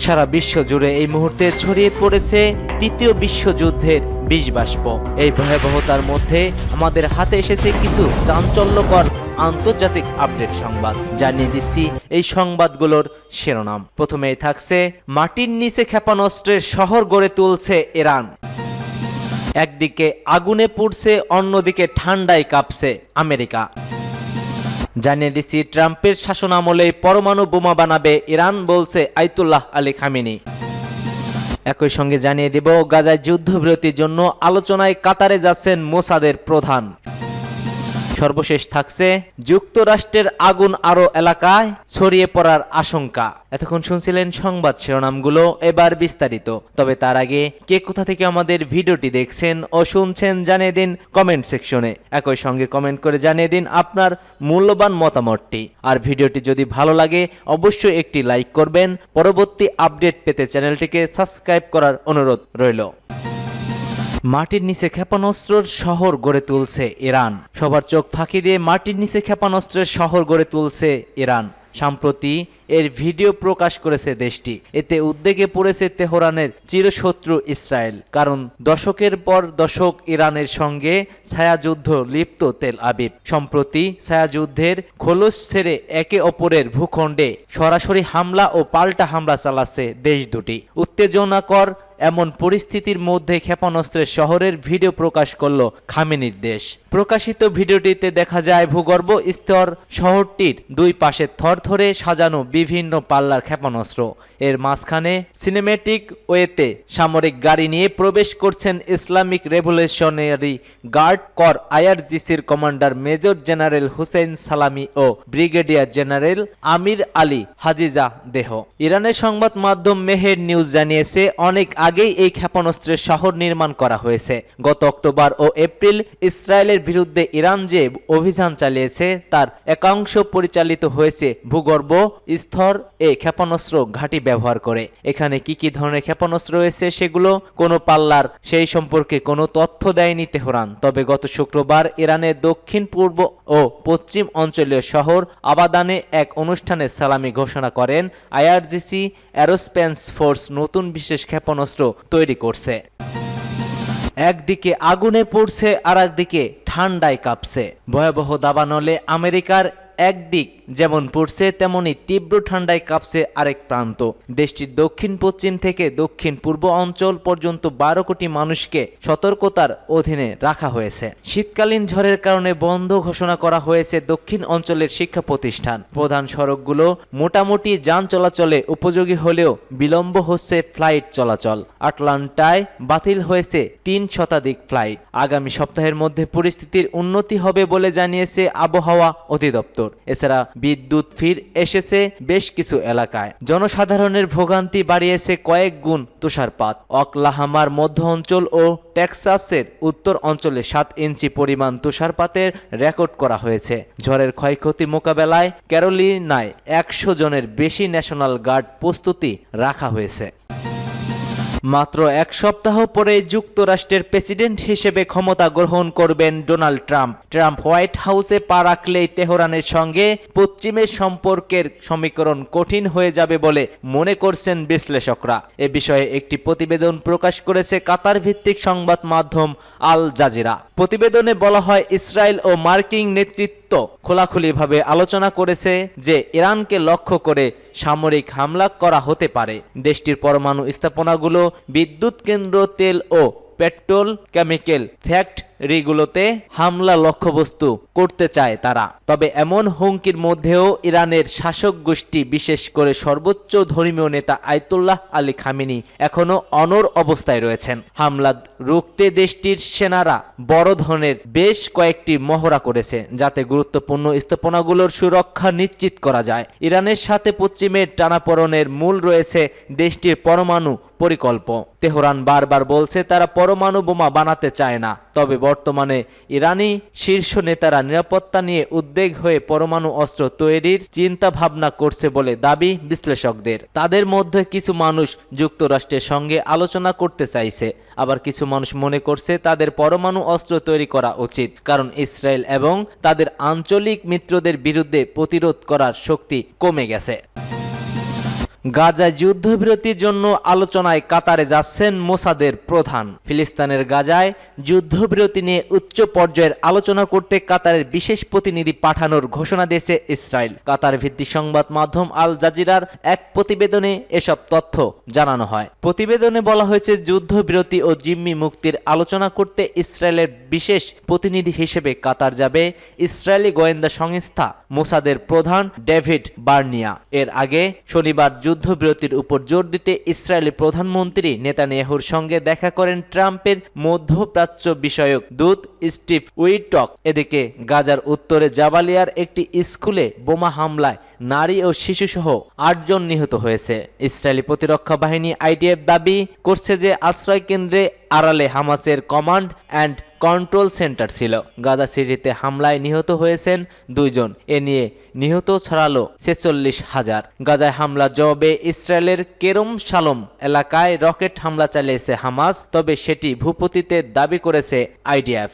সারা বিশ্ব জুড়ে এই মুহূর্তে ছড়িয়ে পড়েছে তৃতীয় বিশ্বযুদ্ধের বিষবাষ্প। এই ভয়াবহতার মধ্যে আমাদের হাতে এসেছে কিছু চাঞ্চল্যকর আন্তর্জাতিক আপডেট সংবাদ। জানিয়ে দিচ্ছি এই সংবাদগুলোর শিরোনাম। প্রথমেই থাকছে, মাটির নিচে ক্ষেপণাস্ত্রের শহর গড়ে তুলছে ইরান। একদিকে আগুনে পুড়ছে, অন্যদিকে ঠান্ডায় কাঁপছে আমেরিকা। জানিয়ে দিচ্ছি, ট্রাম্পের শাসনামলে পরমাণু বোমা বানাবে ইরান, বলছে আয়াতুল্লাহ আলী খামেনি। একই সঙ্গে জানিয়ে দেব, গাজায় যুদ্ধবিরতির জন্য আলোচনায় কাতারে যাচ্ছেন মোসাদের প্রধান। সর্বশেষ থাকছে, যুক্তরাষ্ট্রের আগুন আরো এলাকায় ছড়িয়ে পড়ার আশঙ্কা। এতক্ষণ শুনছিলেন সংবাদ শিরোনামগুলো, এবার বিস্তারিত। তবে তার আগে কে কোথা থেকে আমাদের ভিডিওটি দেখছেন ও শুনছেন জানিয়ে দিন কমেন্ট সেকশনে। একই সঙ্গে কমেন্ট করে জানিয়ে দিন আপনার মূল্যবান মতামতটি। আর ভিডিওটি যদি ভালো লাগে অবশ্যই একটি লাইক করবেন। পরবর্তী আপডেট পেতে চ্যানেলটিকে সাবস্ক্রাইব করার অনুরোধ রইল। মাটির নিচে ক্ষেপণাস্ত্রের শহর গড়ে তুলছে ইরান। সবার চোখ ফাঁকি দিয়ে মাটির নিচে ক্ষেপণাস্ত্রের শহর গড়ে তুলছে ইরান। সম্প্রতি এর ভিডিও প্রকাশ করেছে দেশটি। এতে উদ্বেগে পড়েছে তেহরানের চিরশত্রু ইসরায়েল। কারণ দশকের পর দশক ইরানের সঙ্গে ছায়াযুদ্ধ লিপ্ত তেল আবিব। সম্প্রতি ছায়াযুদ্ধের খোলস ছেড়ে একে অপরের ভূখণ্ডে সরাসরি হামলা ও পাল্টা হামলা চালাচ্ছে দেশ দুটি। উত্তেজনাকর এমন পরিস্থিতির মধ্যে ক্ষেপণাস্ত্রের শহরের ভিডিও প্রকাশ করল খামেনির দেশ। প্রকাশিত ভিডিওটিতে দেখা যায় ভূগর্ভ স্তর শহরটির দুই পাশে থরথরে সাজানো বিভিন্ন পাল্লার ক্ষেপণাস্ত্র। এর মাঝখানে সিনেমেটিক ওয়েতে সামরিক গাড়ি নিয়ে প্রবেশ করছেন ইসলামিক রেভলিউশনারি গার্ড কর আইআরজিসির কমান্ডার মেজর জেনারেল হুসেইন সালামি ও ব্রিগেডিয়ার জেনারেল আমির আলী হাজিজা দেহ। ইরানের সংবাদ মাধ্যম মেহের নিউজ জানিয়েছে, অনেক আগেই এই ক্ষেপণাস্ত্রের শহর নির্মাণ করা হয়েছে। গত অক্টোবর ও এপ্রিল ইসরায়েলের বিরুদ্ধে ইরান যে অভিযান চালিয়েছে তার একাংশ পরিচালিত হয়েছে ভূগর্ভ স্তর এ ক্ষেপণাস্ত্র ঘাঁটি ব্যবহার করে। এখানে কি কি ধরনের ক্ষেপণাস্ত্র রয়েছে সেগুলো কোনো পাল্লার সেই সম্পর্কে কোনো তথ্য দেয়নি তেহরান। তবে গত শুক্রবার ইরানের দক্ষিণ পূর্ব ও পশ্চিম অঞ্চলীয় শহর আবাদানে এক অনুষ্ঠানে সালামি ঘোষণা করেন আইআরজিসি অ্যারোস্পেস ফোর্স নতুন বিশেষ ক্ষেপণাস্ত্র তৈরি করছে। একদিকে আগুনে পড়ছে, আর একদিকে ঠান্ডায় কাঁপছে। ভয়াবহ দাবানলে আমেরিকার একদিক যেমন পড়ছে, তেমনি তীব্র ঠান্ডায় কাঁপছে আরেক প্রান্ত। দেশটির দক্ষিণ পশ্চিম থেকে দক্ষিণ পূর্ব অঞ্চল পর্যন্ত 12 কোটি মানুষকে সতর্কতার অধীনে রাখা হয়েছে। শীতকালীন ঝড়ের কারণে বন্ধ ঘোষণা করা হয়েছে দক্ষিণ অঞ্চলের শিক্ষা প্রতিষ্ঠান। প্রধান সড়কগুলো মোটামুটি যান চলাচলে উপযোগী হলেও বিলম্ব হচ্ছে ফ্লাইট চলাচল। আটলান্টায় বাতিল হয়েছে 3 শতাধিক ফ্লাইট। আগামী সপ্তাহের মধ্যে পরিস্থিতির উন্নতি হবে বলে জানিয়েছে আবহাওয়া অধিদপ্তর। এছাড়া বিদ্যুৎ ফির এসেছে বেশ কিছু এলাকায়। জনসাধারণের ভোগান্তি বাড়িয়েছে কয়েক গুণ তুষারপাত। অকলাহামার মধ্য অঞ্চল ও টেক্সাসের উত্তর অঞ্চলে 7 ইঞ্চি পরিমাণ তুষারপাতের রেকর্ড করা হয়েছে। ঝড়ের ক্ষয়ক্ষতি মোকাবেলায় ক্যারোলিনায় 100 জনের বেশি ন্যাশনাল গার্ড প্রস্তুতি রাখা হয়েছে। মাত্র এক সপ্তাহ পরে যুক্তরাষ্ট্রের প্রেসিডেন্ট হিসেবে ক্ষমতা গ্রহণ করবেন ডোনাল্ড ট্রাম্প। ট্রাম্প হোয়াইট হাউসে পা রাখলেই তেহরানের সঙ্গে পশ্চিমের সম্পর্কের সমীকরণ কঠিন হয়ে যাবে বলে মনে করছেন বিশ্লেষকরা। এ বিষয়ে একটি প্রতিবেদন প্রকাশ করেছে কাতার ভিত্তিক সংবাদ মাধ্যম আল জাজিরা। প্রতিবেদনে বলা হয়, ইসরায়েল ও মার্কিন নেতৃত্ব খোলাখুলিভাবে আলোচনা করেছে যে ইরানকে লক্ষ্য করে সামরিক হামলা করা হতে পারে। দেশটির পরমাণু স্থাপনাগুলো, বিদ্যুৎ কেন্দ্র, তেল ও পেট্রোল কেমিক্যাল ফ্যাক্টরিগুলোতে হামলা লক্ষ্যবস্তু করতে চায় তারা। তবে এমন হুমকির মধ্যেও ইরানের শাসক গোষ্ঠী, বিশেষ করে সর্বোচ্চ ধর্মীয় নেতা আয়াতুল্লাহ আলী খামেনি এখনো অনড় অবস্থায় রয়েছেন। হামলা রুখতে দেশটির সেনারা বড় ধরনের বেশ কয়েকটি মহড়া করেছে, যাতে গুরুত্বপূর্ণ স্থাপনাগুলোর সুরক্ষা নিশ্চিত করা যায়। ইরানের সাথে পশ্চিমের টানাপোড়েনের মূল রয়েছে দেশটির পরমাণু পরিকল্প। তেহরান বারবার বলছে তারা পরমাণু বোমা বানাতে চায় না। তবে বর্তমানে ইরানি শীর্ষ নেতারা নিরাপত্তা নিয়ে উদ্বেগ হয়ে পরমাণু অস্ত্র তৈরির চিন্তা ভাবনা করছে বলে দাবি বিশ্লেষকদের। তাদের মধ্যে কিছু মানুষ যুক্তরাষ্ট্রের সঙ্গে আলোচনা করতে চাইছে, আবার কিছু মানুষ মনে করছে তাদের পরমাণু অস্ত্র তৈরি করা উচিত, কারণ ইসরায়েল এবং তাদের আঞ্চলিক মিত্রদের বিরুদ্ধে প্রতিরোধ করার শক্তি কমে গেছে। গাজায় যুদ্ধবিরতির জন্য আলোচনায় কাতারে যাচ্ছেন মোসাদের প্রধান। ফিলিস্তিনের গাজায় যুদ্ধবিরতি নিয়ে উচ্চ পর্যায়ের আলোচনা করতে কাতারের বিশেষ প্রতিনিধি পাঠানোর ঘোষণা দিয়েছে ইসরায়েল। কাতার ভিত্তিক সংবাদ মাধ্যম আল জাজিরার এক প্রতিবেদনে এসব তথ্য জানানো হয়। প্রতিবেদনে বলা হয়েছে, যুদ্ধবিরতি ও জিম্মি মুক্তির আলোচনা করতে ইসরায়েলের বিশেষ প্রতিনিধি হিসেবে কাতার যাবে ইসরায়েলি গোয়েন্দা সংস্থা মোসাদের প্রধান ডেভিড বার্নিয়া। এর আগে শনিবার যুদ্ধবিরতির উপর জোর দিতে ইসরায়েলি প্রধানমন্ত্রী নেতানিয়াহুর সঙ্গে দেখা করেন ট্রাম্পের মধ্যপ্রাচ্য বিষয়ক দূত স্টিভ উইটক। এদিকে গাজার উত্তরে জাবালিয়ার একটি স্কুলে বোমা হামলায় নারী ও শিশুসহ 8 জন নিহত হয়েছে। ইসরায়েলি প্রতিরক্ষা বাহিনী আইডিএফ দাবি করছে যে আশ্রয় কেন্দ্রে আড়ালে হামাসের কমান্ড অ্যান্ড কন্ট্রোল সেন্টার ছিল। গাজা সিটিতে হামলায় নিহত হয়েছেন 2 জন। এ নিয়ে নিহত ছড়ালো 46,000। গাজায় হামলার জবাবে ইসরায়েলের কেরম শালম এলাকায় রকেট হামলা চালিয়েছে হামাস, তবে সেটি ভূপতিতের দাবি করেছে আইডিএফ।